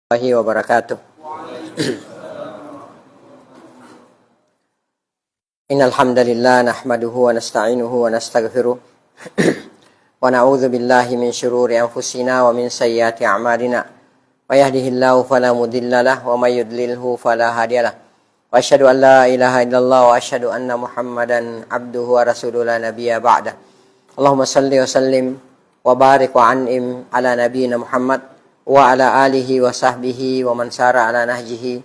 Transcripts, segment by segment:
Warahmatullahi wabarakatuh. Innal hamdalillah nahmaduhu wa nasta'inuhu wa nastaghfiruh wa na'udzu billahi min shururi anfusina wa min sayyiati a'malina. May yahdihillahu fala mudhillalah wa may yudlilhu fala hadiyalah. Wa asyhadu an la ilaha illallah wa asyhadu anna Muhammadan abduhu wa rasuluhu la nabiyya ba'da. Allahumma shalli wa sallim wa barik wa an'im ala nabiyyina Muhammad wa ala alihi wa sahbihi wa man sara ala nahjihi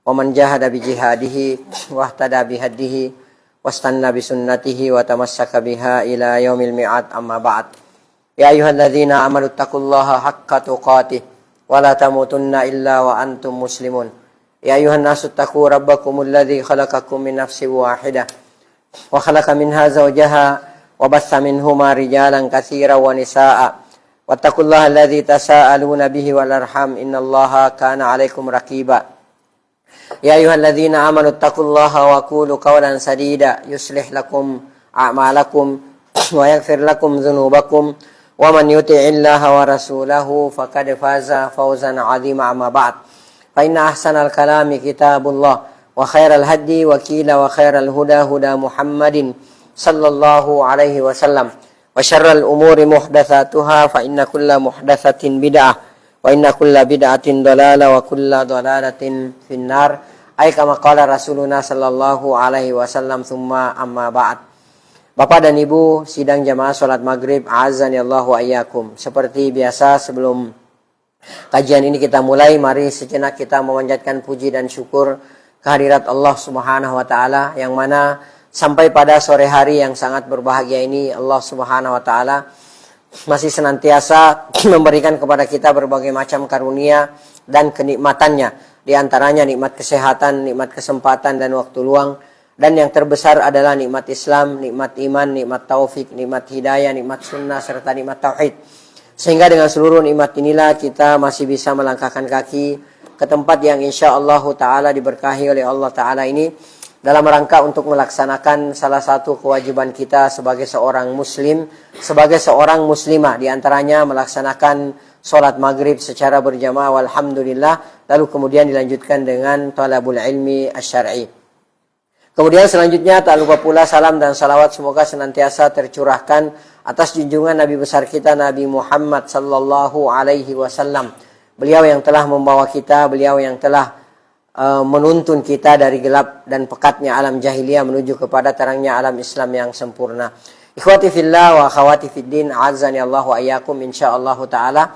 wa man jahada bi jihadihi wa ihtada bi hadihi wastanna bi sunnatihi wa tamassaka biha ila yaumil mi'ad, amma ba'd. Ya ayyuhalladzina amanu taqullaha haqqa tuqatih wa la tamutunna illa wa antum muslimun. Ya ayyuhan nasu taqu rabbakumul ladzi khalaqakum min nafsin wahidah wa khalaqa minha zawjaha wa bassa minhuma rijalan katsiran wa nisaa'a. Wattaqullaha alladzi tasaaluna bihi wal arham innallaha kana 'alaikum raqiba. Ya ayyuhalladzina amanu taqullaha wa qulu qawlan sadida yuslih lakum a'malakum wa yaghfir lakum dzunubakum wa man yuti'illaha wa rasulahu faqad faza fawzan 'azima, amma ba'd. Fa inna ahsanal kalami kitabullah wa khairal hadi wa qila wa khairal huda huda Muhammadin sallallahu alaihi wasallam. Wa syarral umuri muhdatsatuha fa inna kulla muhdatsatin bid'ah wa inna kulla bid'atin dhalalah wa kulla dhalalatin finnar. Ay kama qala Rasuluna sallallahu alaihi wasallam, tsumma amma ba'd. Bapak dan Ibu sidang jamaah salat maghrib, azani Allah wa iyyakum. Seperti biasa sebelum kajian ini kita mulai, mari sejenak kita memanjatkan puji dan syukur kehadirat Allah Subhanahu wa taala, yang mana sampai pada sore hari yang sangat berbahagia ini Allah Subhanahu wa taala masih senantiasa memberikan kepada kita berbagai macam karunia dan kenikmatannya. Di antaranya nikmat kesehatan, nikmat kesempatan dan waktu luang, dan yang terbesar adalah nikmat Islam, nikmat iman, nikmat taufik, nikmat hidayah, nikmat sunnah serta nikmat tauhid. Sehingga dengan seluruh nikmat inilah kita masih bisa melangkahkan kaki ke tempat yang insyaallah taala diberkahi oleh Allah taala ini, dalam rangka untuk melaksanakan salah satu kewajiban kita sebagai seorang muslim, sebagai seorang muslimah, di antaranya melaksanakan sholat maghrib secara berjamaah, walhamdulillah, lalu kemudian dilanjutkan dengan talabul ilmi asy-syar'i. Kemudian selanjutnya tak lupa pula salam dan salawat semoga senantiasa tercurahkan atas junjungan Nabi besar kita Nabi Muhammad sallallahu alaihi wasallam. Beliau yang telah membawa kita, beliau yang telah menuntun kita dari gelap dan pekatnya alam jahiliyah menuju kepada terangnya alam Islam yang sempurna. Ikhwati fillah wa akhwati fiddin, azani Allah wa iyyakum, insyaallah taala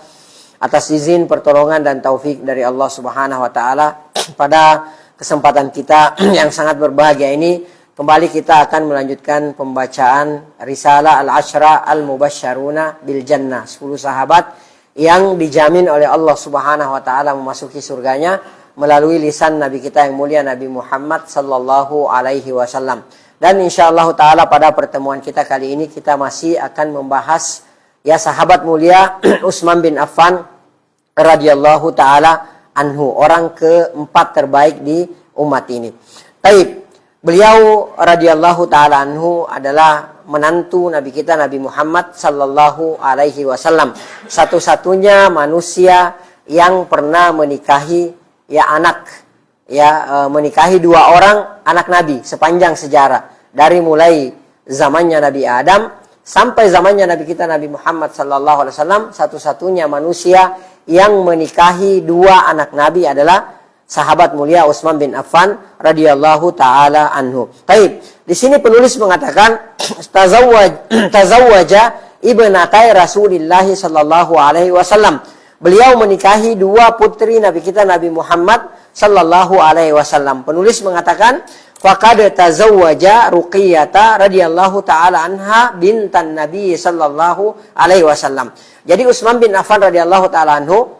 atas izin, pertolongan dan taufik dari Allah Subhanahu wa taala, pada kesempatan kita yang sangat berbahagia ini kembali kita akan melanjutkan pembacaan Risalah Al-Asyra Al-Mubasysyaruna bil Jannah, 10 sahabat yang dijamin oleh Allah Subhanahu wa taala memasuki surganya melalui lisan Nabi kita yang mulia Nabi Muhammad sallallahu alaihi wasallam. Dan insyaallah taala pada pertemuan kita kali ini kita masih akan membahas ya sahabat mulia Utsman bin Affan radhiyallahu taala anhu, orang keempat terbaik di umat ini. Taib, beliau radhiyallahu taala anhu adalah menantu Nabi kita Nabi Muhammad sallallahu alaihi wasallam, satu-satunya manusia yang pernah menikahi menikahi 2 orang anak Nabi sepanjang sejarah, dari mulai zamannya Nabi Adam sampai zamannya Nabi kita Nabi Muhammad sallallahu alaihi wasallam. Satu-satunya manusia yang menikahi 2 anak Nabi adalah sahabat mulia Utsman bin Affan radhiyallahu taala anhu. Baik, di sini penulis mengatakan tazawwaja ibnatai Rasulillah sallallahu alaihi wasallam. Beliau menikahi 2 putri Nabi kita Nabi Muhammad sallallahu alaihi wasallam. Penulis mengatakan faqad tazawwaja Ruqiyata radhiyallahu taala anha bintan Nabi sallallahu alaihi wasallam. Jadi Utsman bin Affan radhiyallahu taala anhu,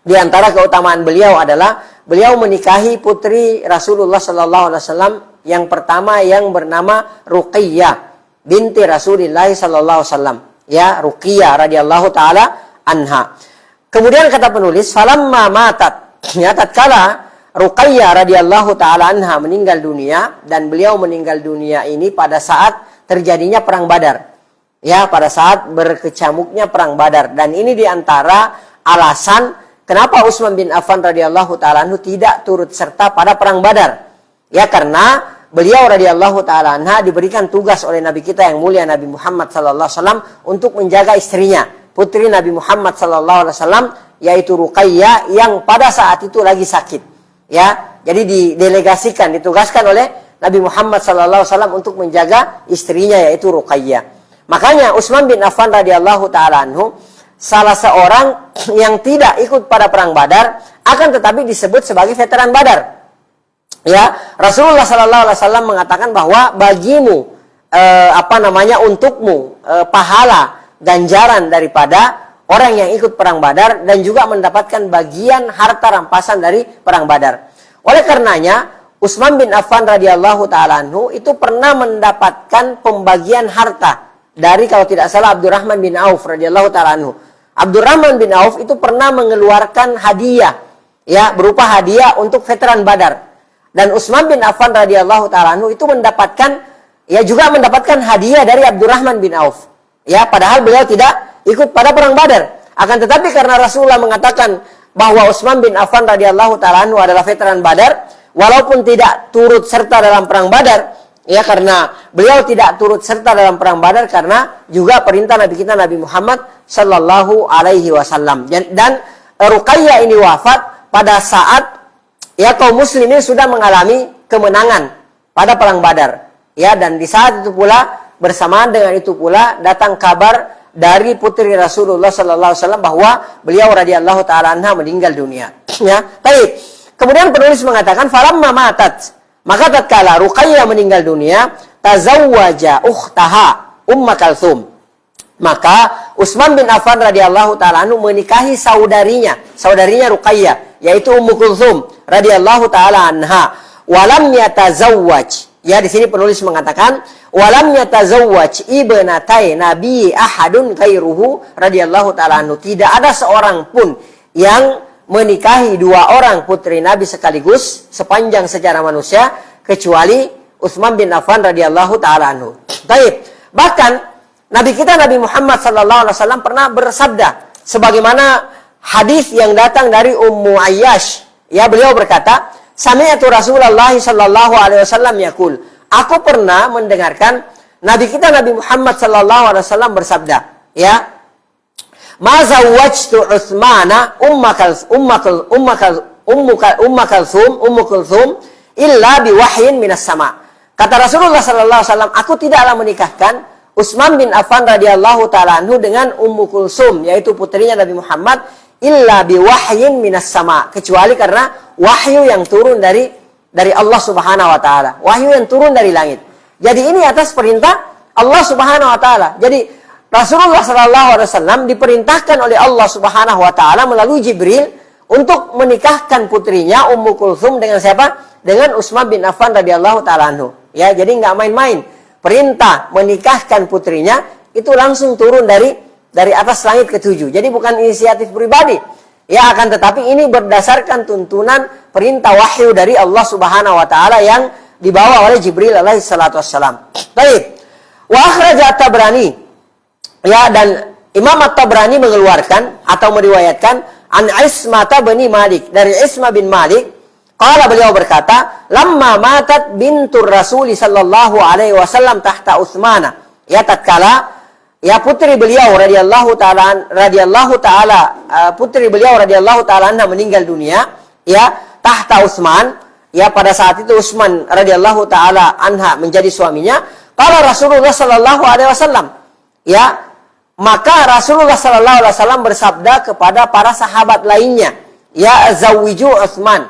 di antara keutamaan beliau adalah beliau menikahi putri Rasulullah sallallahu alaihi wasallam yang pertama yang bernama Ruqiyah binti Rasulillah sallallahu alaihi wasallam. Ya, Ruqiyah radhiyallahu taala anha. Kemudian kata penulis, falamma matat, ya, tatkala Ruqayyah radhiyallahu taala anha meninggal dunia, dan beliau meninggal dunia ini pada saat terjadinya perang Badar. Ya, pada saat berkecamuknya perang Badar, dan ini diantara alasan kenapa Utsman bin Affan radhiyallahu taala anhu tidak turut serta pada perang Badar? Ya, karena beliau radhiyallahu taala anha diberikan tugas oleh Nabi kita yang mulia Nabi Muhammad sallallahu alaihi wasallam untuk menjaga istrinya, putri Nabi Muhammad sallallahu alaihi wasallam, yaitu Ruqayyah, yang pada saat itu lagi sakit. Ya, jadi didelegasikan, ditugaskan oleh Nabi Muhammad sallallahu alaihi wasallam untuk menjaga istrinya, yaitu Ruqayyah. Makanya Utsman bin Affan radhiyallahu taala anhu salah seorang yang tidak ikut pada perang Badar, akan tetapi disebut sebagai veteran Badar. Ya, Rasulullah sallallahu alaihi wasallam mengatakan bahwa bagimu untukmu pahala ganjaran daripada orang yang ikut perang Badar dan juga mendapatkan bagian harta rampasan dari perang Badar. Oleh karenanya Utsman bin Affan radhiyallahu taala anhu itu pernah mendapatkan pembagian harta dari, kalau tidak salah, Abdurrahman bin Auf radhiyallahu taala anhu. Abdurrahman bin Auf itu pernah mengeluarkan hadiah, ya, berupa hadiah untuk veteran Badar. Dan Utsman bin Affan radhiyallahu taala anhu itu mendapatkan hadiah dari Abdurrahman bin Auf. Ya, padahal beliau tidak ikut pada perang Badar. Akan tetapi karena Rasulullah mengatakan bahwa Utsman bin Affan radhiyallahu taala anhu adalah veteran Badar, walaupun tidak turut serta dalam perang Badar, ya, karena beliau tidak turut serta dalam perang Badar karena juga perintah Nabi kita Nabi Muhammad sallallahu alaihi wasallam. Dan Ruqayyah ini wafat pada saat, ya, kaum muslimin sudah mengalami kemenangan pada perang Badar. Ya, dan di saat itu pula, bersamaan dengan itu pula, datang kabar dari putri Rasulullah sallallahu alaihi wasallam bahwa beliau radhiyallahu taala anha meninggal dunia. Ya, baik. Kemudian penulis mengatakan falamma matat, maka tatkala Ruqayyah meninggal dunia, tazawwaja ukhtaha Kalthum. Maka Utsman bin Affan radhiyallahu taala anhu menikahi saudarinya Ruqayyah, yaitu Ummu Kulthum radhiyallahu taala anha. Walam yatazawwaj. Ya, di sini penulis mengatakan walam yatazawwaj ibnatai Nabi ahadun ghairuhu radhiyallahu taala anhu. Tidak ada seorang pun yang menikahi dua orang putri Nabi sekaligus sepanjang sejarah manusia kecuali Utsman bin Affan radhiyallahu taala anhu. Baik. Bahkan Nabi kita Nabi Muhammad sallallahu alaihi wasallam pernah bersabda sebagaimana hadis yang datang dari Ummu Ayyash. Ya, beliau berkata, sami'tu Rasulullah sallallahu alaihi wasallam yaqul, aku pernah mendengarkan Nabi kita Nabi Muhammad sallallahu alaihi wasallam bersabda, ya, ma zawwajtu Utsmana Ummu Kulthum illa biwahyin minas sama. Kata Rasulullah sallallahu alaihi wasallam, aku tidaklah menikahkan Utsman bin Affan radhiyallahu taala anhu dengan Ummu Kulthum, yaitu putrinya Nabi Muhammad, illa biwahyin minas sama, kecuali karena wahyu yang turun dari Allah Subhanahu wa taala, wahyu yang turun dari langit. Jadi ini atas perintah Allah Subhanahu wa taala. Jadi Rasulullah sallallahu alaihi wasallam diperintahkan oleh Allah Subhanahu wa taala melalui Jibril untuk menikahkan putrinya Ummu Kulthum dengan siapa? Dengan Utsman bin Affan radhiyallahu taala anhu. Ya, jadi nggak main-main. Perintah menikahkan putrinya itu langsung turun dari atas langit ketujuh. Jadi bukan inisiatif pribadi. Ya, akan tetapi ini berdasarkan tuntunan perintah wahyu dari Allah Subhanahu wa taala yang dibawa oleh Jibril alaihi salatu wassalam. Baik. Wa akhraja At-Tabrani. Ya, dan Imam At-Tabrani mengeluarkan atau meriwayatkan an Ismata bin Malik, dari Isma bin Malik. Qala, beliau berkata, lamma matat bintur Rasul sallallahu alaihi wasallam tahta Utsmana. Ya, tatkala ya putri beliau radhiyallahu taala anha meninggal dunia, ya, tahta Utsman, ya, pada saat itu Utsman radhiyallahu taala anha menjadi suaminya. Qala Rasulullah sallallahu alaihi wasallam, ya, maka Rasulullah sallallahu alaihi wasallam bersabda kepada para sahabat lainnya, ya, zawwiju Utsman,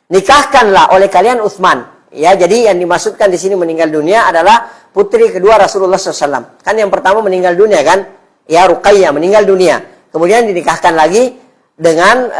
nikahkanlah oleh kalian Utsman. Ya, jadi yang dimaksudkan di sini meninggal dunia adalah putri kedua Rasulullah SAW. Kan yang pertama meninggal dunia kan? Ya, Ruqayyah meninggal dunia. Kemudian dinikahkan lagi dengan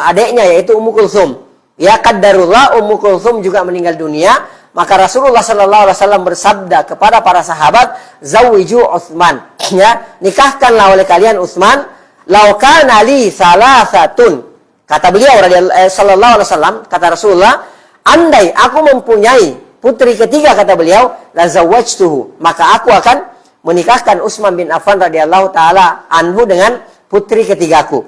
adiknya yaitu Ummu Kulthum. Ya, qaddarullah Ummu Kulthum juga meninggal dunia. Maka Rasulullah SAW bersabda kepada para sahabat, zawwiju Utsman. Ya, nikahkanlah oleh kalian Utsman. Lau kana li salasatun. Kata beliau sallallahu alaihi wasallam, kata Rasulullah, andai aku mempunyai putri ketiga, kata beliau, la zawwajtuhu, maka aku akan menikahkan Utsman bin Affan radhiyallahu taala anhu dengan putri ketigaku.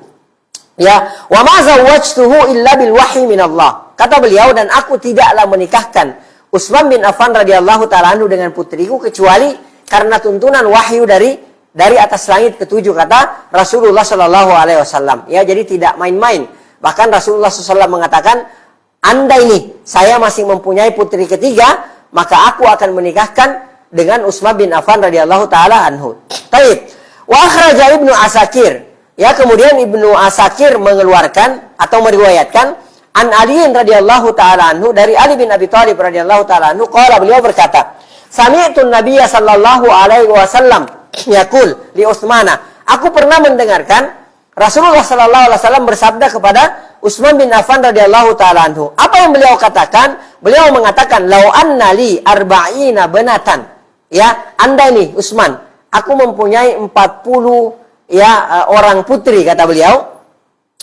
Ya, wa ma zawwajtuhu illa bil wahyi min Allah. Kata beliau, dan aku tidaklah menikahkan Utsman bin Affan radhiyallahu taala anhu dengan putriku kecuali karena tuntunan wahyu dari atas langit ketujuh, kata Rasulullah Shallallahu alaihi wasallam. Ya, jadi tidak main-main. Bahkan Rasulullah SAW mengatakan, andai nih saya masih mempunyai putri ketiga, maka aku akan menikahkan dengan Utsman bin Affan radhiyallahu taala anhu. Baik. Wa akhraja Ibnu Asakir. Ya, kemudian Ibnu Asakir mengeluarkan atau meriwayatkan an Ali radhiyallahu taala anhu, dari Ali bin Abi Thalib radhiyallahu taala anhu, qala, beliau berkata, sami'tu Nabiyya sallallahu alaihi wasallam yaqul li Utsmana. Aku pernah mendengarkan Rasulullah sallallahu alaihi wasallam bersabda kepada Utsman bin Affan radhiyallahu taala anhu. Apa yang beliau katakan? Beliau mengatakan, lau anna li arba'ina banatan. Ya, andai nih Utsman, aku mempunyai 40 orang putri, kata beliau.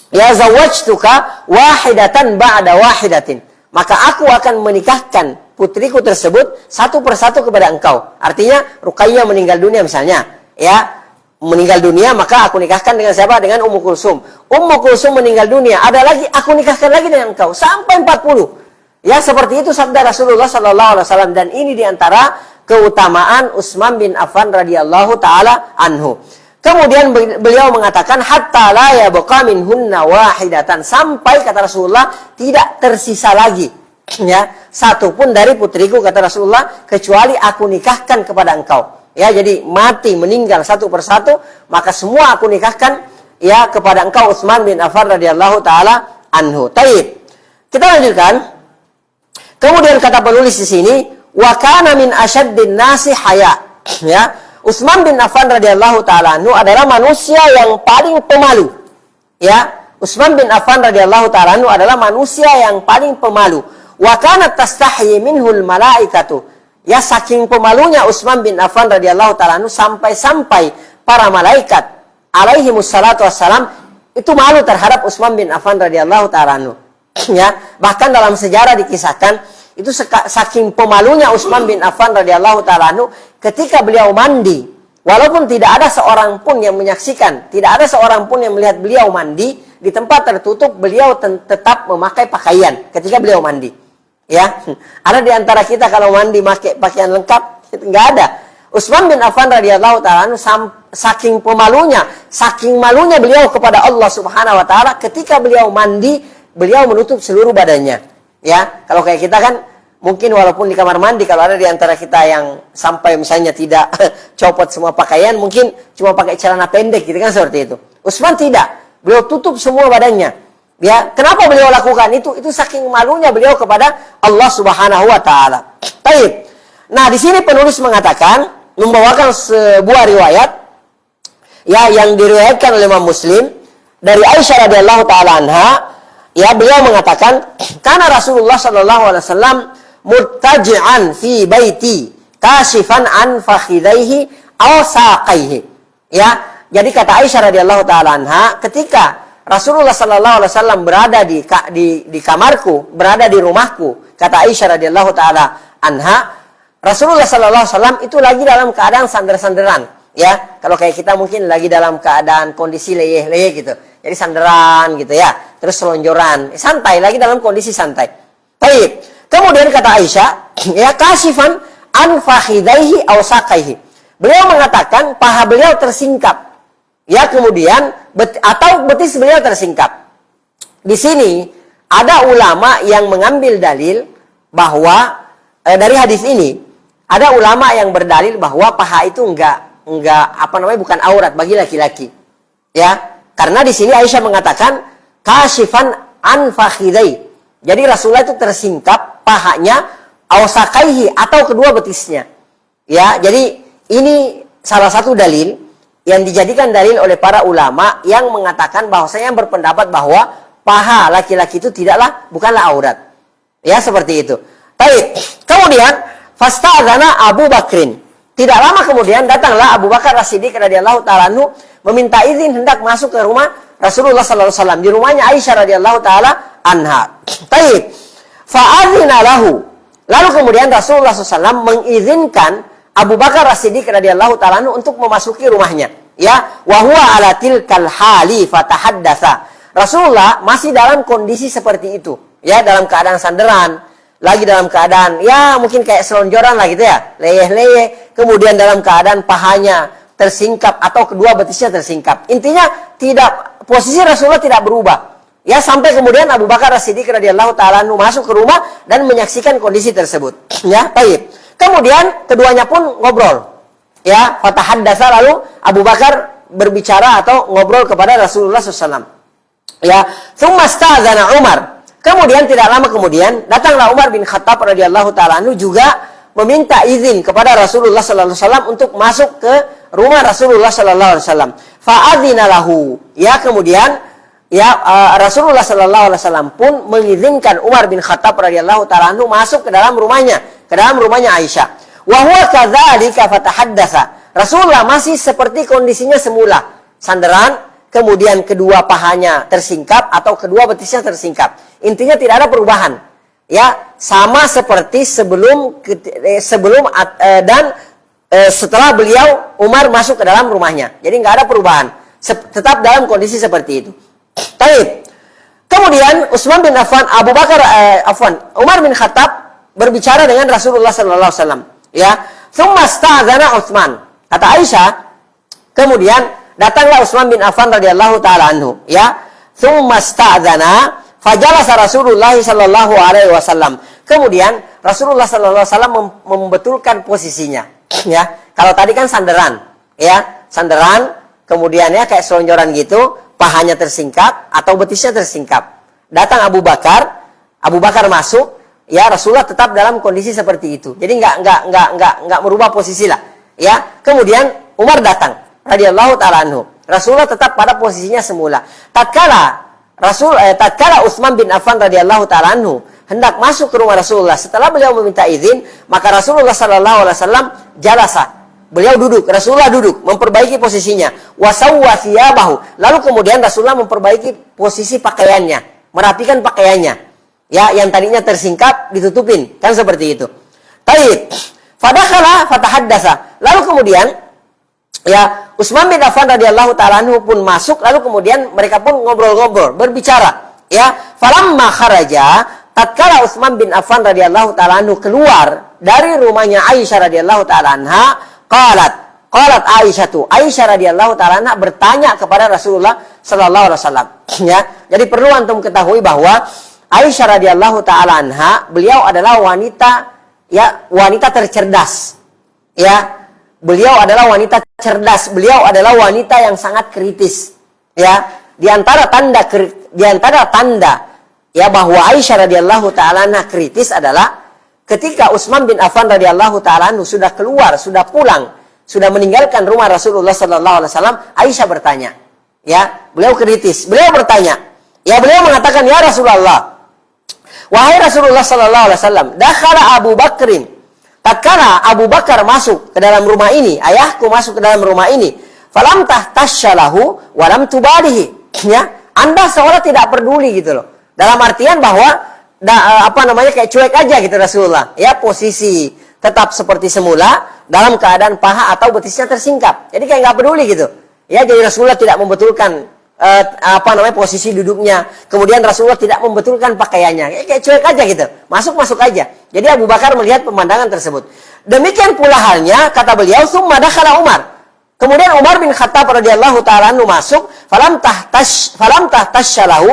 Ya, zawwajtuka wahidatan ba'da wahidatin. Maka aku akan menikahkan putriku tersebut satu persatu kepada engkau. Artinya Ruqayyah meninggal dunia misalnya, ya, meninggal dunia, maka aku nikahkan dengan siapa? Dengan Ummu Kulsum. Ummu Kulsum meninggal dunia, ada lagi, aku nikahkan lagi dengan engkau sampai 40. Ya, seperti itu sabda Rasulullah sallallahu alaihi wasallam, dan ini diantara keutamaan Utsman bin Affan radhiyallahu taala anhu. Kemudian beliau mengatakan, hatta la yabqa minhunna wahidatan, sampai kata Rasulullah tidak tersisa lagi, ya, satu pun dari putriku, kata Rasulullah, kecuali aku nikahkan kepada engkau. Ya, jadi mati meninggal satu persatu, maka semua aku nikahkan, ya, kepada engkau Utsman bin Affan radhiyallahu taala anhu. Taib. Kita lanjutkan. Kemudian kata penulis di sini, wa kana min asyaddin nasi haya. Ya, Utsman bin Affan radhiyallahu taala anhu adalah manusia yang paling pemalu. Ya, Utsman bin Affan radhiyallahu taala anhu adalah manusia yang paling pemalu. Wa kanat tastahyi minhul malaikatu. Ya, saking pemalunya Utsman bin Affan radhiyallahu taala anhu sampai-sampai para malaikat alaihi wassalatu wassalam itu malu terhadap Utsman bin Affan radhiyallahu taala anhu. Ya, bahkan dalam sejarah dikisahkan itu saking pemalunya Utsman bin Affan radhiyallahu taala anhu, ketika beliau mandi, walaupun tidak ada seorang pun yang menyaksikan, tidak ada seorang pun yang melihat beliau mandi, di tempat tertutup beliau tetap memakai pakaian ketika beliau mandi. Ya, ada di antara kita kalau mandi pakai pakaian lengkap? Enggak ada. Utsman bin Affan radhiyallahu taala anhu saking pemalunya, saking malunya beliau kepada Allah Subhanahu wa taala, ketika beliau mandi beliau menutup seluruh badannya. Ya, kalau kayak kita kan mungkin walaupun di kamar mandi, kalau ada di antara kita yang sampai misalnya tidak copot semua pakaian, mungkin cuma pakai celana pendek gitu kan, seperti itu. Utsman tidak, beliau tutup semua badannya. Ya, kenapa beliau lakukan itu? Itu saking malunya beliau kepada Allah Subhanahu wa taala. Baik. Nah, di sini penulis mengatakan, membawakan sebuah riwayat ya yang diriwayatkan oleh Imam Muslim dari Aisyah radhiyallahu taala anha. Ya, beliau mengatakan, karena Rasulullah sallallahu alaihi wasallam muttaji'an fi baiti kasifan an fakhidaihi aw saqaihi. Ya, jadi kata Aisyah radhiyallahu taala anha, ketika Rasulullah sallallahu alaihi wasallam berada di kamarku, berada di rumahku, kata Aisyah radhiyallahu taala anha, Rasulullah sallallahu alaihi wasallam itu lagi dalam keadaan sandar-sandaran. Ya, kalau kayak kita mungkin lagi dalam keadaan kondisi leyeh-leyeh gitu. Jadi sandaran gitu ya, terus selonjoran, santai, lagi dalam kondisi santai. Baik. Kemudian kata Aisyah, ya, kasifan an fakhidaihi aw saqaihi. Beliau mengatakan paha beliau tersingkap. Ya, kemudian atau betis beliau tersingkap. Di sini ada ulama yang mengambil dalil bahwa dari hadis ini ada ulama yang berdalil bahwa paha itu enggak bukan aurat bagi laki-laki. Ya, karena di sini Aisyah mengatakan kasifan an fakhidai. Jadi Rasulullah itu tersingkap pahanya awsakaihi atau kedua betisnya. Ya, jadi ini salah satu dalil yang dijadikan dalil oleh para ulama yang mengatakan bahwasanya, yang berpendapat bahwa paha laki-laki itu bukanlah aurat. Ya, seperti itu. Baik. Kemudian fasta'adzana Abu Bakrin. Tidak lama kemudian datanglah Abu Bakar As-Siddiq radhiyallahu taala anhu meminta izin hendak masuk ke rumah Rasulullah sallallahu alaihi wasallam, di rumahnya Aisyah radhiyallahu taala anha. Baik. Fa'adzina lahu. Lalu kemudian Rasulullah sallallahu alaihi wasallam mengizinkan Abu Bakar As-Siddiq radhiyallahu taala anhu untuk memasuki rumahnya. Ya, wa huwa ala tilkal hali fatahaddatsa. Rasulullah masih dalam kondisi seperti itu. Ya, dalam keadaan sandaran. Lagi dalam keadaan, ya mungkin kayak selonjoran lah gitu ya. Leyeh-leyeh. Kemudian dalam keadaan pahanya tersingkap atau kedua betisnya tersingkap. Intinya posisi Rasulullah tidak berubah. Ya, sampai kemudian Abu Bakar As-Siddiq radhiyallahu ta'ala masuk ke rumah dan menyaksikan kondisi tersebut. Ya, baik. Kemudian keduanya pun ngobrol. Ya, fatahaddatsa, lalu Abu Bakar berbicara atau ngobrol kepada Rasulullah SAW. Ya, tsumma sta'dzana Umar. Kemudian tidak lama kemudian datanglah Umar bin Khattab radhiyallahu ta'ala juga meminta izin kepada Rasulullah sallallahu alaihi wasallam untuk masuk ke rumah Rasulullah sallallahu alaihi wasallam. Fa'adzina lahu. Ya, kemudian Rasulullah sallallahu alaihi wasallam pun mengizinkan Umar bin Khattab radhiyallahu ta'ala masuk ke dalam rumahnya Aisyah. Wa huwa kadzalika fatahaddatsa. Rasulullah masih seperti kondisinya semula, sandaran, kemudian kedua pahanya tersingkap atau kedua betisnya tersingkap. Intinya tidak ada perubahan. Ya, sama seperti sebelum dan setelah beliau Umar masuk ke dalam rumahnya. Jadi nggak ada perubahan. Tetap dalam kondisi seperti itu. Baik. Kemudian Umar bin Khattab berbicara dengan Rasulullah sallallahu alaihi wasallam. Ya, tsumma sta'dzana Utsman. Kata Aisyah, kemudian datanglah Utsman bin Affan radhiyallahu taala anhu. Ya, tsumma sta'dzana fajalasa Rasulullah sallallahu alaihi wasallam. Kemudian Rasulullah sallallahu alaihi wasallam membetulkan posisinya. Ya, kalau tadi kan sandaran, ya, sandaran, kemudian ya kayak selonjoran gitu, pahanya tersingkap atau betisnya tersingkap. Datang Abu Bakar masuk, ya Rasulullah tetap dalam kondisi seperti itu. Jadi nggak merubah posisi lah. Ya, kemudian Umar datang, radhiyallahu taala anhu. Rasulullah tetap pada posisinya semula. Tatkala Utsman bin Affan radhiyallahu taala anhu hendak masuk ke rumah Rasulullah, setelah beliau meminta izin, maka Rasulullah sallallahu alaihi wasallam jalasa. Beliau duduk, Rasulullah duduk, memperbaiki posisinya. Wasawwa thiyabahu. Lalu kemudian Rasulullah memperbaiki posisi pakaiannya, merapikan pakaiannya. Ya, yang tadinya tersingkap ditutupin, kan seperti itu. Baik. Fadakhala fatahaddatsa. Lalu kemudian ya, Utsman bin Affan radhiyallahu ta'ala anhu pun masuk, lalu kemudian mereka pun ngobrol-ngobrol, berbicara. Ya, falamma kharaja, tatkala Utsman bin Affan radhiyallahu ta'ala anhu keluar dari rumahnya Aisyah radhiyallahu ta'ala anha, qalat Aisyah radhiyallahu ta'ala anha bertanya kepada Rasulullah sallallahu alaihi wasallam. Ya, jadi perlu antum ketahui bahwa Aisyah radhiyallahu ta'ala anha, beliau adalah wanita tercerdas. Ya, beliau adalah wanita cerdas. Beliau adalah wanita yang sangat kritis. Ya, di antara tanda ya bahwa Aisyah radhiyallahu ta'ala anha kritis adalah ketika Utsman bin Affan radhiyallahu ta'ala anhu sudah keluar, sudah pulang, sudah meninggalkan rumah Rasulullah sallallahu alaihi wasallam, Aisyah bertanya. Ya, beliau kritis. Beliau bertanya. Ya, beliau mengatakan, "Ya Rasulullah, wahai Rasulullah sallallahu alaihi wasallam, dakhala Abu Bakrin." Tatkala Abu Bakar masuk ke dalam rumah ini, ayahku masuk ke dalam rumah ini, falam tahtasyalahu wa lam tubalihi. Ya, Anda seolah tidak peduli gitu loh. Dalam artian bahwa kayak cuek aja gitu Rasulullah. Ya, posisi tetap seperti semula dalam keadaan paha atau betisnya tersingkap. Jadi kayak nggak peduli gitu. Ya, jadi Rasulullah tidak membetulkan posisi duduknya. Kemudian Rasulullah tidak membetulkan pakaiannya. Kayak cuek aja gitu. Masuk aja. Jadi Abu Bakar melihat pemandangan tersebut. Demikian pula halnya kata beliau, "Tsumma dakhala Umar." Kemudian Umar bin Khattab radhiyallahu ta'ala anhu masuk, falam tahtasyalahu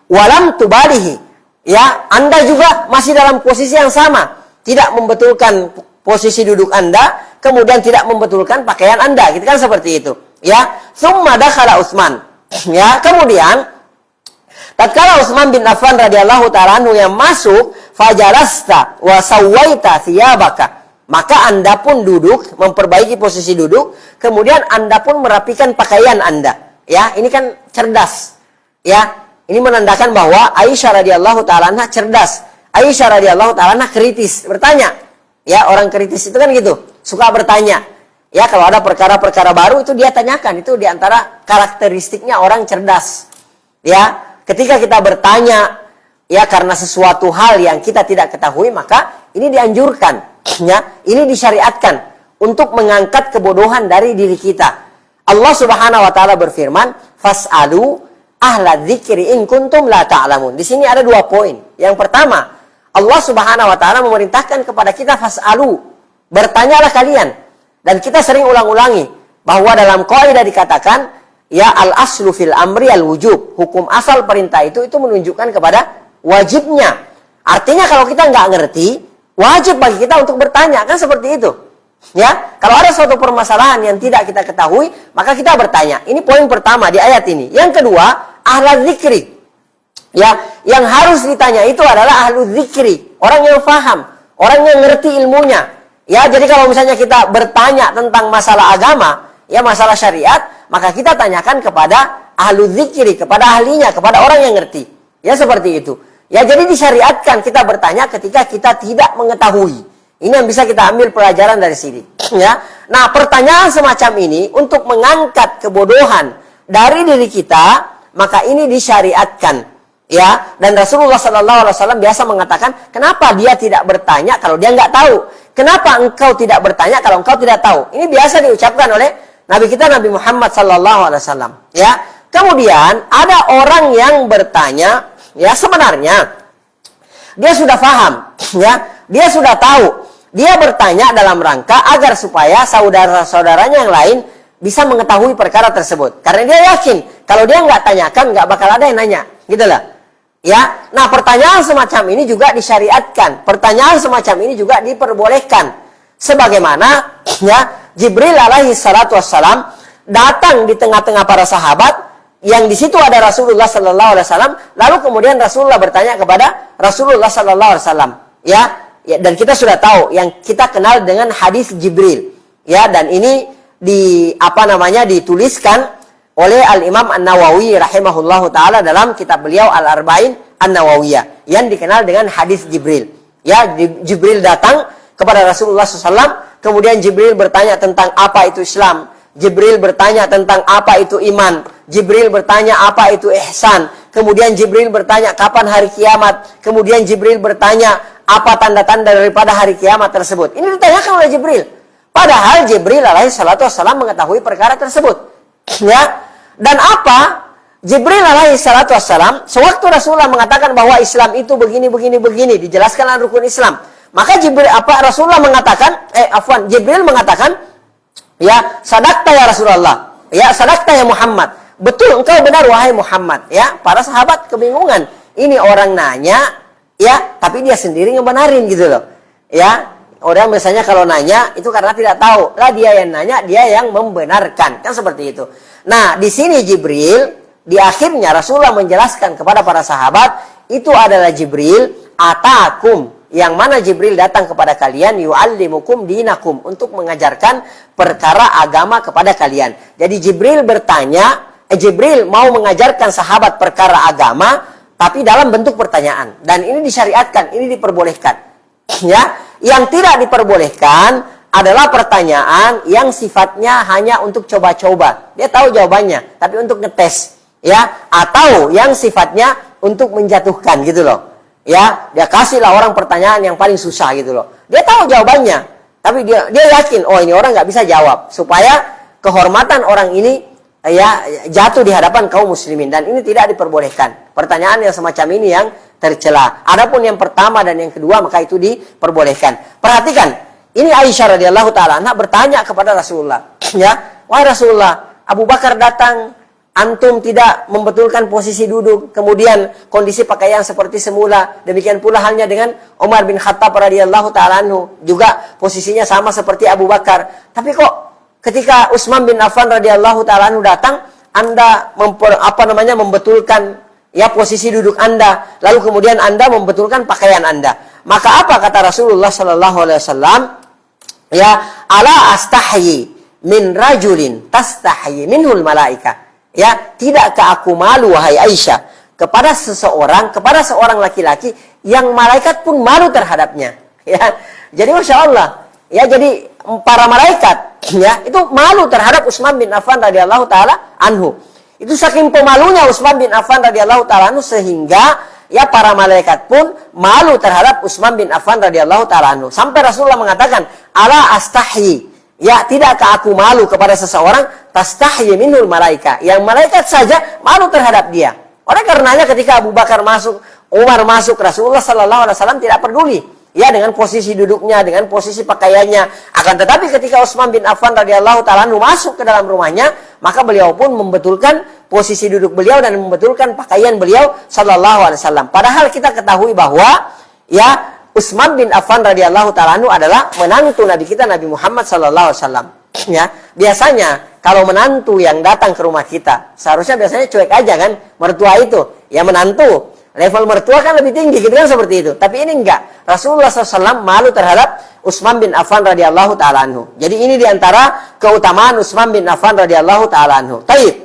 wa lam tubalihi. Ya, Anda juga masih dalam posisi yang sama, tidak membetulkan posisi duduk Anda, kemudian tidak membetulkan pakaian Anda, gitu kan seperti itu. Ya, "Tsumma dakhala Utsman." Ya, kemudian tatkala Utsman bin Affan radhiyallahu ta'ala anhu yang masuk, fajalasta wa sawaita thiyabaka. Maka Anda pun duduk, memperbaiki posisi duduk, kemudian Anda pun merapikan pakaian Anda. Ya, ini kan cerdas. Ya, ini menandakan bahwa Aisyah radhiyallahu ta'ala anha cerdas. Aisyah radhiyallahu ta'ala anha kritis, bertanya. Ya, orang kritis itu kan gitu, suka bertanya. Ya, kalau ada perkara-perkara baru itu dia tanyakan. Itu diantara karakteristiknya orang cerdas. Ya, ketika kita bertanya, ya karena sesuatu hal yang kita tidak ketahui, maka ini dianjurkan. Ya, ini disyariatkan untuk mengangkat kebodohan dari diri kita. Allah Subhanahu wa ta'ala berfirman, "Fas'alu ahla dzikri in kuntum la ta'lamun. Di sini ada 2 poin. Yang pertama, Allah Subhanahu wa taala memerintahkan kepada kita fas'alu, bertanyalah kalian. Dan kita sering ulang-ulangi bahwa dalam kaidah dikatakan ya al-aslu fil amri al-wujub. Hukum asal perintah itu menunjukkan kepada wajibnya. Artinya kalau kita nggak ngerti, wajib bagi kita untuk bertanya, kan seperti itu. Ya, kalau ada suatu permasalahan yang tidak kita ketahui, maka kita bertanya. Ini poin pertama di ayat ini. Yang kedua, ahla dzikri. Ya, yang harus ditanya itu adalah ahlu dzikri, orang yang faham, orang yang ngerti ilmunya. Ya, jadi kalau misalnya kita bertanya tentang masalah agama, ya masalah syariat, maka kita tanyakan kepada ahlu dzikri, kepada ahlinya, kepada orang yang ngerti. Ya, seperti itu. Ya, jadi disyariatkan kita bertanya ketika kita tidak mengetahui. Ini yang bisa kita ambil pelajaran dari sini. Ya, nah pertanyaan semacam ini untuk mengangkat kebodohan dari diri kita, maka ini disyariatkan. Ya, dan Rasulullah SAW biasa mengatakan, kenapa dia tidak bertanya kalau dia nggak tahu? Kenapa engkau tidak bertanya kalau engkau tidak tahu? Ini biasa diucapkan oleh Nabi kita Nabi Muhammad SAW. Ya, kemudian ada orang yang bertanya, ya sebenarnya dia sudah paham, ya dia sudah tahu. Dia bertanya dalam rangka agar supaya saudara-saudaranya yang lain bisa mengetahui perkara tersebut. Karena dia yakin kalau dia nggak tanyakan nggak bakal ada yang nanya, gitulah. Ya, nah pertanyaan semacam ini juga disyariatkan. Pertanyaan semacam ini juga diperbolehkan. Sebagaimana ya Jibril alaihi salatu wassalam datang di tengah-tengah para sahabat yang di situ ada Rasulullah sallallahu alaihi wasallam, lalu kemudian Rasulullah bertanya kepada Rasulullah sallallahu alaihi wasallam. Ya, dan kita sudah tahu yang kita kenal dengan hadis Jibril. Ya, dan ini dituliskan oleh Al-Imam An-Nawawi rahimahullahu ta'ala dalam kitab beliau Al-Arba'in An-Nawawiyah yang dikenal dengan hadis Jibril. Ya, Jibril datang kepada Rasulullah SAW, kemudian Jibril bertanya tentang apa itu Islam, Jibril bertanya tentang apa itu iman, Jibril bertanya apa itu ihsan, kemudian Jibril bertanya kapan hari kiamat, kemudian Jibril bertanya apa tanda-tanda daripada hari kiamat tersebut. Ini ditanyakan oleh Jibril. Padahal Jibril alaihi salatu wassalam mengetahui perkara tersebut. Ya, dan apa Jibril alaihi salatu wassalam sewaktu Rasulullah mengatakan bahwa Islam itu begini dijelaskan dalam rukun Islam, maka Rasulullah mengatakan Jibril mengatakan ya sadaqta ya Rasulullah, ya sadaqta ya Muhammad, betul engkau benar wahai Muhammad. Ya, para sahabat kebingungan, ini orang nanya ya tapi dia sendiri ngebenarin gitu loh. Ya, orang biasanya kalau nanya itu karena tidak tahu. Lah dia yang nanya, dia yang membenarkan. Kan seperti itu. Nah, di sini Jibril, di akhirnya Rasulullah menjelaskan kepada para sahabat, itu adalah Jibril atakum. Yang mana Jibril datang kepada kalian, yu'allimukum dinakum. Untuk mengajarkan perkara agama kepada kalian. Jadi Jibril bertanya, Jibril mau mengajarkan sahabat perkara agama, tapi dalam bentuk pertanyaan. Dan ini disyariatkan, ini diperbolehkan. Ya, yang tidak diperbolehkan adalah pertanyaan yang sifatnya hanya untuk coba-coba. Dia tahu jawabannya, tapi untuk ngetes, ya, atau yang sifatnya untuk menjatuhkan gitu loh. Ya, dia kasihlah orang pertanyaan yang paling susah gitu loh. Dia tahu jawabannya, tapi dia yakin, oh ini orang nggak bisa jawab, supaya kehormatan orang ini ya jatuh di hadapan kaum muslimin, dan ini tidak diperbolehkan. Pertanyaan yang semacam ini yang tercela. Adapun yang pertama dan yang kedua maka itu diperbolehkan. Perhatikan, ini Aisyah radhiyallahu taala anha bertanya kepada Rasulullah, ya, wahai Rasulullah, Abu Bakar datang, antum tidak membetulkan posisi duduk, kemudian kondisi pakaian seperti semula, demikian pula halnya dengan Umar bin Khattab radhiyallahu taala anhu, juga posisinya sama seperti Abu Bakar. Tapi kok ketika Utsman bin Affan radhiyallahu taala anhu datang, Anda membetulkan ya posisi duduk Anda, lalu kemudian Anda membetulkan pakaian Anda. Maka apa kata Rasulullah sallallahu alaihi wasallam? Ya, ala astahyi min rajulin tastahyi minhul malaika. Ya, tidakkah aku malu wahai Aisyah kepada seorang laki-laki yang malaikat pun malu terhadapnya. Ya. Jadi Masya Allah, ya, jadi para malaikat ya itu malu terhadap Utsman bin Affan radhiyallahu taala anhu. Itu saking pemalunya Utsman bin Affan radhiyallahu taala anhu sehingga ya para malaikat pun malu terhadap Utsman bin Affan radhiyallahu taala anhu. Sampai Rasulullah mengatakan, "Ala astahyi." Ya, tidakkah aku malu kepada seseorang? Tastahyi minhul malaika. Yang malaikat saja malu terhadap dia. Oleh karenanya ketika Abu Bakar masuk, Umar masuk, Rasulullah Sallallahu Alaihi Wasallam tidak peduli. Ya, dengan posisi duduknya, dengan posisi pakaiannya. Akan tetapi ketika Utsman bin Affan radhiyallahu ta'ala masuk ke dalam rumahnya, maka beliau pun membetulkan posisi duduk beliau dan membetulkan pakaian beliau Sallallahu Alaihi Wasallam. Padahal kita ketahui bahwa ya Utsman bin Affan radhiyallahu ta'ala adalah menantu Nabi kita Nabi Muhammad Sallallahu Alaihi Wasallam. Ya, biasanya kalau menantu yang datang ke rumah kita, seharusnya biasanya cuek aja kan, mertua itu, ya menantu. Level mertua kan lebih tinggi, gitu kan seperti itu. Tapi ini enggak. Rasulullah SAW malu terhadap Utsman bin Affan radhiyallahu ta'ala anhu. Jadi ini diantara keutamaan Utsman bin Affan radhiyallahu ta'ala anhu. Taib.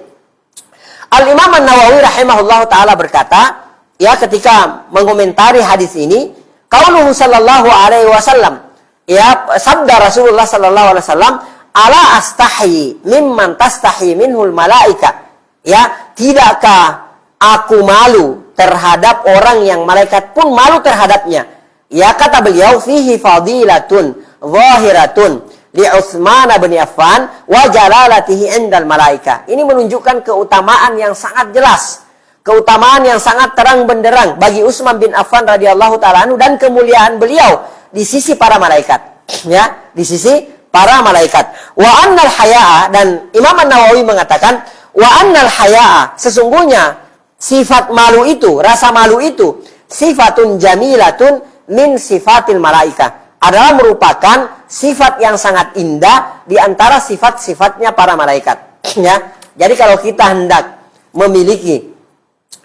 Al-Imam An-Nawawi rahimahullahu ta'ala berkata, ya ketika mengomentari hadis ini, qauluhu sallallahu alaihi wasallam, ya sabda Rasulullah sallallahu alaihi wasallam, ala astahyi mimman tastahyi minhul malaika. Ya, tidakkah aku malu terhadap orang yang malaikat pun malu terhadapnya. Ya, kata beliau, fihi fadilatun zahiratun li Utsman bin Affan wa jalalatihi indal malaika. Ini menunjukkan keutamaan yang sangat jelas, keutamaan yang sangat terang benderang bagi Utsman bin Affan radhiyallahu ta'ala anhu dan kemuliaan beliau di sisi para malaikat. Ya, di sisi para malaikat. Wa annal haya'a, dan Imam An-Nawawi mengatakan, wa annal haya'a, sesungguhnya sifat malu itu, rasa malu itu, sifatun jamilatun min sifatil malaika, adalah merupakan sifat yang sangat indah di antara sifat-sifatnya para malaikat. Ya, jadi kalau kita hendak memiliki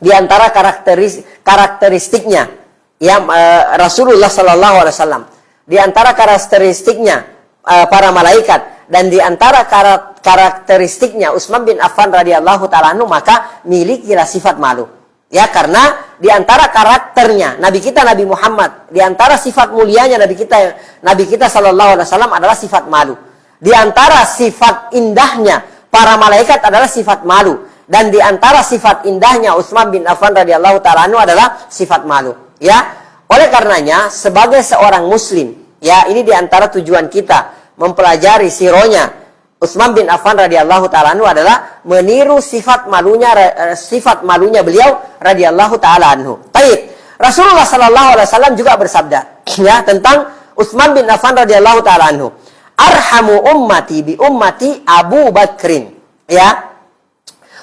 di antara karakteristiknya, ya Rasulullah Sallallahu Alaihi Wasallam, di antara karakteristiknya para malaikat, dan di antara karakteristiknya Utsman bin Affan radhiyallahu ta'ala anhu, maka milikilah sifat malu. Ya, karena di antara karakternya Nabi kita Nabi Muhammad, di antara sifat mulianya Nabi kita sallallahu alaihi wasallam adalah sifat malu. Di antara sifat indahnya para malaikat adalah sifat malu, dan di antara sifat indahnya Utsman bin Affan radhiyallahu ta'ala anhu adalah sifat malu. Ya, oleh karenanya sebagai seorang muslim, ya ini di antara tujuan kita mempelajari sironya Utsman bin Affan radhiyallahu ta'ala anhu adalah meniru sifat malunya beliau radhiyallahu ta'ala anhu. Baik, Rasulullah sallallahu alaihi wasallam juga bersabda ya tentang Utsman bin Affan radhiyallahu ta'ala anhu, arhamu ummati bi ummati Abu Bakrin. Ya,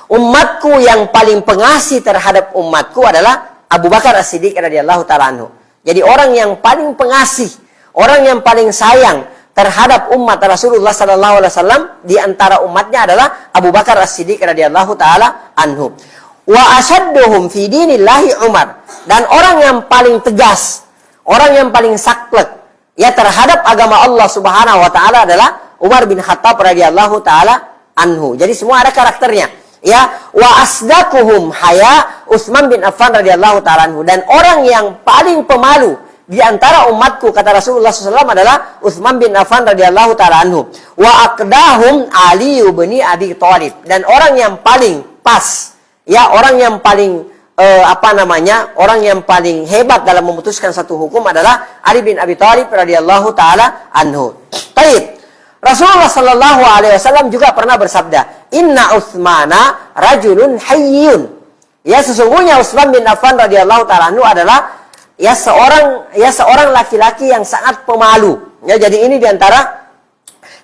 umatku yang paling pengasih terhadap umatku adalah Abu Bakar As-Siddiq radhiyallahu ta'ala anhu. Jadi orang yang paling pengasih, orang yang paling sayang terhadap umat Rasulullah sallallahu alaihi wasallam di antara umatnya adalah Abu Bakar As-Siddiq radhiyallahu taala anhu. Wa asadduhum fi dinillahi Umar, dan orang yang paling tegas, orang yang paling saklek ya terhadap agama Allah Subhanahu wa taala adalah Umar bin Khattab radhiyallahu taala anhu. Jadi semua ada karakternya. Ya, wa asdaquhum haya Utsman bin Affan radhiyallahu taala anhu, dan orang yang paling pemalu di antara umatku, kata Rasulullah SAW, adalah Utsman bin Affan radhiyallahu ta'ala anhu. Wa aqdahum Ali bin Abi Thalib, dan orang yang paling pas, ya orang yang paling orang yang paling hebat dalam memutuskan satu hukum adalah Ali bin Abi Thalib radhiyallahu ta'ala anhu. Baik, Rasulullah sallallahu alaihi wasallam juga pernah bersabda, inna Utsmana rajulun hayyun. Ya, sesungguhnya Utsman bin Affan radhiyallahu ta'ala anhu adalah ya seorang laki-laki yang sangat pemalu. Ya, jadi ini diantara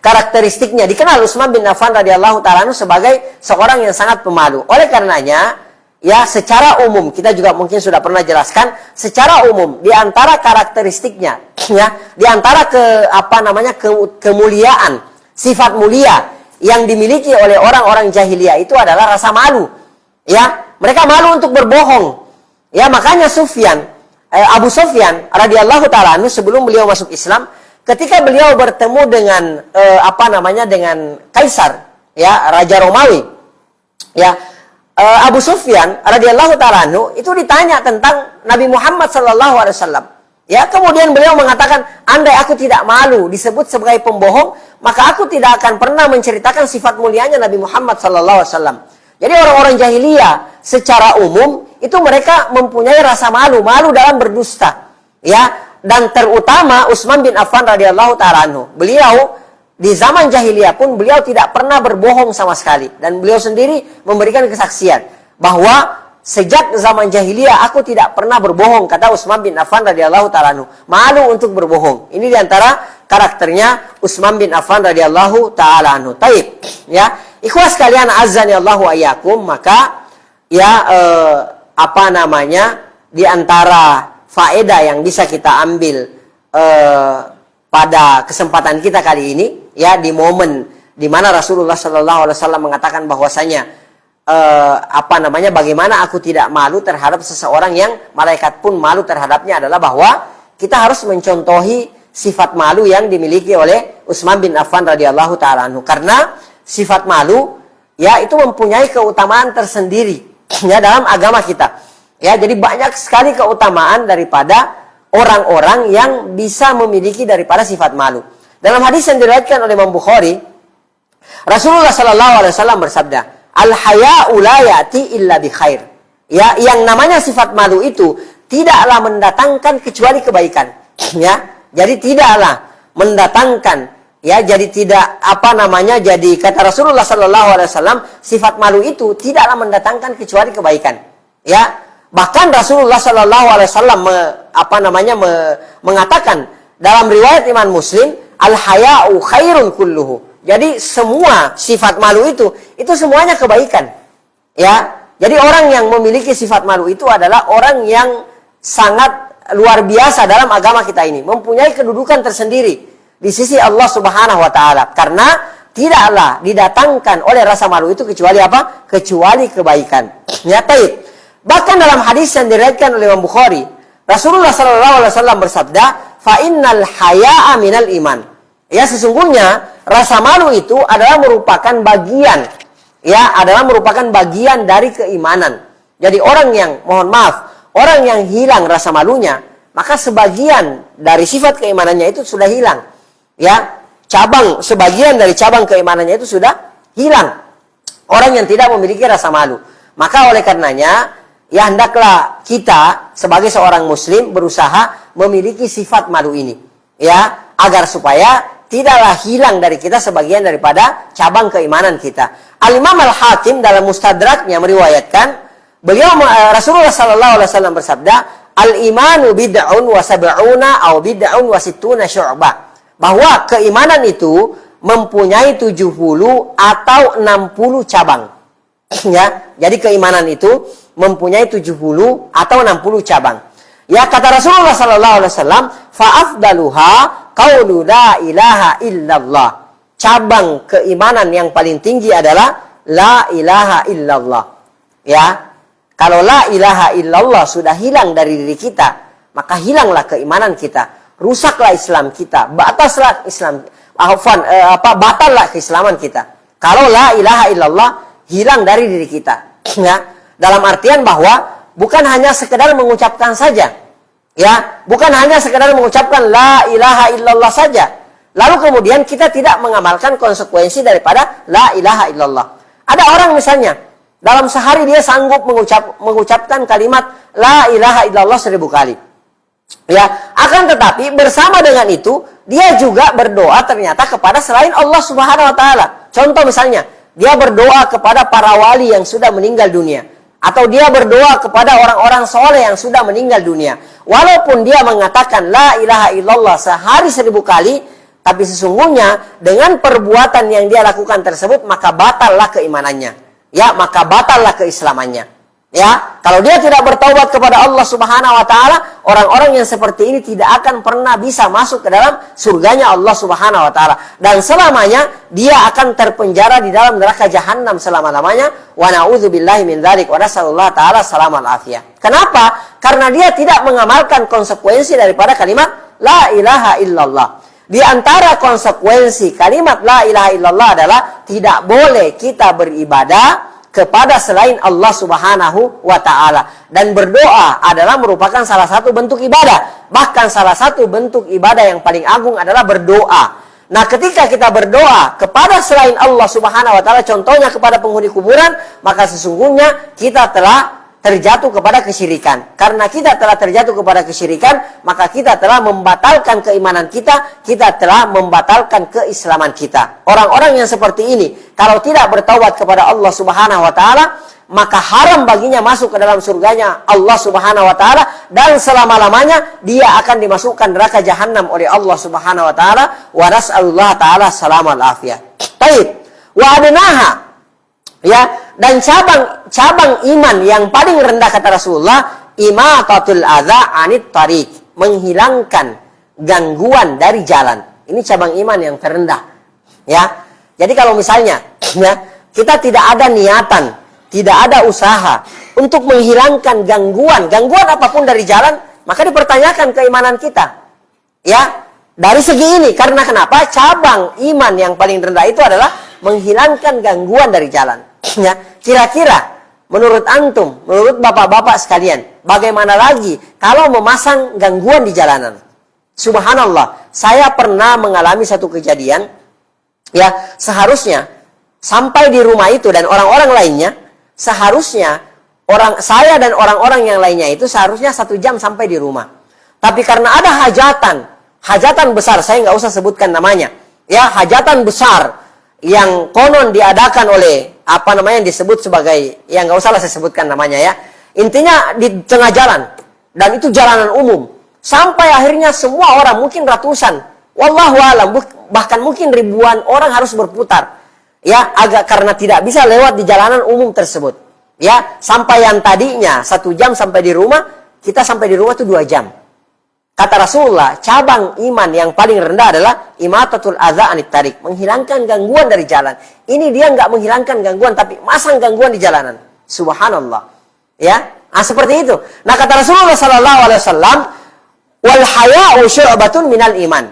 karakteristiknya. Dikenal Utsman bin Affan radhiyallahu ta'ala anhu sebagai seorang yang sangat pemalu. Oleh karenanya, ya secara umum kita juga mungkin sudah pernah jelaskan, secara umum di antara karakteristiknya, ya di antara kemuliaan, sifat mulia yang dimiliki oleh orang-orang jahiliyah itu adalah rasa malu. Ya, mereka malu untuk berbohong. Ya, makanya Abu Sufyan radhiyallahu ta'ala anhu sebelum beliau masuk Islam, ketika beliau bertemu dengan dengan Kaisar, ya Raja Romawi, ya Abu Sufyan radhiyallahu ta'ala anhu itu ditanya tentang Nabi Muhammad sallallahu alaihi wasallam. Ya, kemudian beliau mengatakan, andai aku tidak malu disebut sebagai pembohong, maka aku tidak akan pernah menceritakan sifat mulianya Nabi Muhammad sallallahu alaihi wasallam. Jadi orang-orang jahiliyah secara umum itu mereka mempunyai rasa malu dalam berdusta. Ya, dan terutama Utsman bin Affan radhiyallahu ta'ala anhu. Beliau di zaman jahiliyah pun beliau tidak pernah berbohong sama sekali. Dan beliau sendiri memberikan kesaksian bahwa sejak zaman jahiliyah aku tidak pernah berbohong, kata Utsman bin Affan radhiyallahu ta'ala anhu. Malu untuk berbohong. Ini diantara karakternya Utsman bin Affan radhiyallahu ta'ala anhu. Taib, ya. Ikhwas sekalian azani Allahu ayyakum, maka ya di antara faedah yang bisa kita ambil pada kesempatan kita kali ini, ya, di momen di mana Rasulullah Shallallahu Alaihi Wasallam mengatakan bahwasanya bagaimana aku tidak malu terhadap seseorang yang malaikat pun malu terhadapnya, adalah bahwa kita harus mencontohi sifat malu yang dimiliki oleh Utsman bin Affan radhiyallahu ta'ala anhu. Karena sifat malu, ya, itu mempunyai keutamaan tersendiri, ya, dalam agama kita. Ya, jadi banyak sekali keutamaan daripada orang-orang yang bisa memiliki daripada sifat malu. Dalam hadis yang diriwayatkan oleh Imam Bukhari, Rasulullah Shallallahu Alaihi Wasallam bersabda, "Al-haya'u la ya'ti illa bi khair." Ya, yang namanya sifat malu itu tidaklah mendatangkan kecuali kebaikan. Ya, jadi tidaklah mendatangkan. Ya, jadi tidak jadi kata Rasulullah Shallallahu Alaihi Wasallam, sifat malu itu tidaklah mendatangkan kecuali kebaikan. Ya, bahkan Rasulullah Shallallahu Alaihi Wasallam mengatakan dalam riwayat Imam Muslim, al-haya'u khairun kulluhu. Jadi semua sifat malu itu semuanya kebaikan. Ya, jadi orang yang memiliki sifat malu itu adalah orang yang sangat luar biasa dalam agama kita ini, mempunyai kedudukan tersendiri di sisi Allah Subhanahu wa taala, karena tidaklah didatangkan oleh rasa malu itu kecuali apa? Kecuali kebaikan. Ya, taib. Bahkan dalam hadis yang diriwayatkan oleh Imam Bukhari, Rasulullah Shallallahu Alaihi Wasallam bersabda, "Fa innal haya'a minal iman." Ya, sesungguhnya rasa malu itu adalah merupakan bagian, ya, dari keimanan. Jadi orang yang, orang yang hilang rasa malunya, maka sebagian dari sifat keimanannya itu sudah hilang. Ya, sebagian dari cabang keimanannya itu sudah hilang. Orang yang tidak memiliki rasa malu. Maka oleh karenanya, ya, hendaklah kita sebagai seorang muslim berusaha memiliki sifat malu ini, ya, agar supaya tidaklah hilang dari kita sebagian daripada cabang keimanan kita. Al-Imam Al-Hakim dalam Mustadraknya meriwayatkan, Rasulullah Sallallahu Alaihi Wasallam bersabda, "Al-imanu bid'un wa sab'una aw bid'un wa sittuna syu'bah." Bahwa keimanan itu mempunyai 70 atau 60 cabang. Ya, jadi keimanan itu mempunyai 70 atau 60 cabang. Ya, kata Rasulullah Sallallahu Alaihi Wasallam, "Fa'afdaluha qaulu la ilaha illallah." Cabang keimanan yang paling tinggi adalah la ilaha illallah. Ya, kalau la ilaha illallah sudah hilang dari diri kita, maka hilanglah keimanan kita, rusaklah Islam kita, batallah keislaman kita. Kalau la ilaha illallah hilang dari diri kita. Ya, dalam artian bahwa bukan hanya sekedar mengucapkan saja. Ya, bukan hanya sekedar mengucapkan la ilaha illallah saja. Lalu kemudian kita tidak mengamalkan konsekuensi daripada la ilaha illallah. Ada orang misalnya, dalam sehari dia sanggup mengucapkan kalimat la ilaha illallah 1000 kali. Ya, akan tetapi bersama dengan itu, dia juga berdoa ternyata kepada selain Allah Subhanahu wa taala. Contoh misalnya, dia berdoa kepada para wali yang sudah meninggal dunia, atau dia berdoa kepada orang-orang soleh yang sudah meninggal dunia. Walaupun dia mengatakan la ilaha illallah sehari 1000 kali, tapi sesungguhnya dengan perbuatan yang dia lakukan tersebut, maka batallah keimanannya. Ya, maka batallah keislamannya. Ya, kalau dia tidak bertaubat kepada Allah Subhanahu wa taala, orang-orang yang seperti ini tidak akan pernah bisa masuk ke dalam surganya Allah Subhanahu wa taala, dan selamanya dia akan terpenjara di dalam neraka jahanam selama-lamanya. Wa na'udzubillahi min dzalik wa nasallallahu taala salamal afiyah. Kenapa? Karena dia tidak mengamalkan konsekuensi daripada kalimat la ilaha illallah. Di antara konsekuensi kalimat la ilaha illallah adalah tidak boleh kita beribadah kepada selain Allah Subhanahu wa taala, dan berdoa adalah merupakan salah satu bentuk ibadah. Bahkan salah satu bentuk ibadah yang paling agung adalah berdoa. Nah, ketika kita berdoa kepada selain Allah Subhanahu wa taala, contohnya kepada penghuni kuburan, maka sesungguhnya kita telah terjatuh kepada kesyirikan. Karena kita telah terjatuh kepada kesyirikan, maka kita telah membatalkan keimanan kita, kita telah membatalkan keislaman kita. Orang-orang yang seperti ini, kalau tidak bertaubat kepada Allah Subhanahu wa taala, maka haram baginya masuk ke dalam surganya Allah Subhanahu wa taala, dan selama-lamanya dia akan dimasukkan neraka jahanam oleh Allah Subhanahu wa taala. Wa nas'alullah taala salamal afiyah. Baik. Wa adnaha, ya, dan cabang iman yang paling rendah kata Rasulullah, imatatul adza anit tariq, menghilangkan gangguan dari jalan. Ini cabang iman yang terendah, ya. Jadi kalau misalnya, ya, kita tidak ada niatan, tidak ada usaha untuk menghilangkan gangguan apapun dari jalan, maka dipertanyakan keimanan kita. Ya, dari segi ini, karena kenapa? Cabang iman yang paling rendah itu adalah menghilangkan gangguan dari jalan. Ya, kira-kira menurut antum, menurut bapak-bapak sekalian, bagaimana lagi kalau memasang gangguan di jalanan? Subhanallah, saya pernah mengalami satu kejadian, ya, seharusnya sampai di rumah itu dan orang-orang lainnya, seharusnya saya dan orang-orang yang lainnya itu seharusnya 1 jam sampai di rumah. Tapi karena ada hajatan besar, saya nggak usah sebutkan namanya, ya, hajatan besar yang konon diadakan oleh yang disebut sebagai, ya nggak usah lah saya sebutkan namanya, ya. Intinya di tengah jalan, dan itu jalanan umum, sampai akhirnya semua orang, mungkin ratusan, wallahu alam, bahkan mungkin ribuan orang harus berputar, ya, karena tidak bisa lewat di jalanan umum tersebut, ya. Sampai yang tadinya 1 jam sampai di rumah, kita sampai di rumah itu 2 jam. Kata Rasulullah, cabang iman yang paling rendah adalah imatatul adza anit tariq, menghilangkan gangguan dari jalan. Ini dia nggak menghilangkan gangguan, tapi masang gangguan di jalanan. Subhanallah, ya. Seperti itu. Nah, kata Rasulullah sallallahu alaihi wasallam, wal haya'u syu'batun minal iman.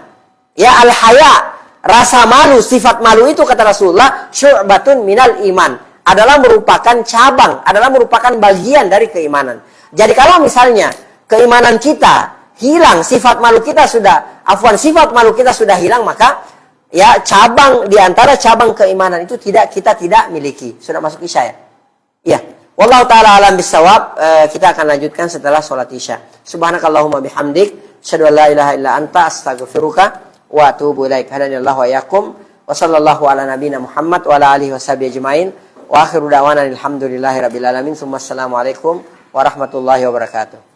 Ya, al haya', rasa malu, sifat malu itu kata Rasulullah, syu'batun minal iman, adalah merupakan cabang, adalah merupakan bagian dari keimanan. Jadi kalau misalnya keimanan kita hilang, sifat malu kita sudah hilang, maka, ya, cabang di antara cabang keimanan itu kita tidak miliki. Sudah masuk Isya, ya? Iya. Wallahu taala alam bisawab. Kita akan lanjutkan setelah sholat Isya. Subhanakallahumma bihamdik, asyhadu an la ilaha illa anta, astaghfiruka wa atubu ilaik. Hadanallahu wa iyyakum. Wa sallallahu ala nabiyyina Muhammad wa ala alihi washabihi ajmain. Wa akhiru da'wana alhamdulillahi rabbil alamin. Assalamualaikum warahmatullahi wabarakatuh.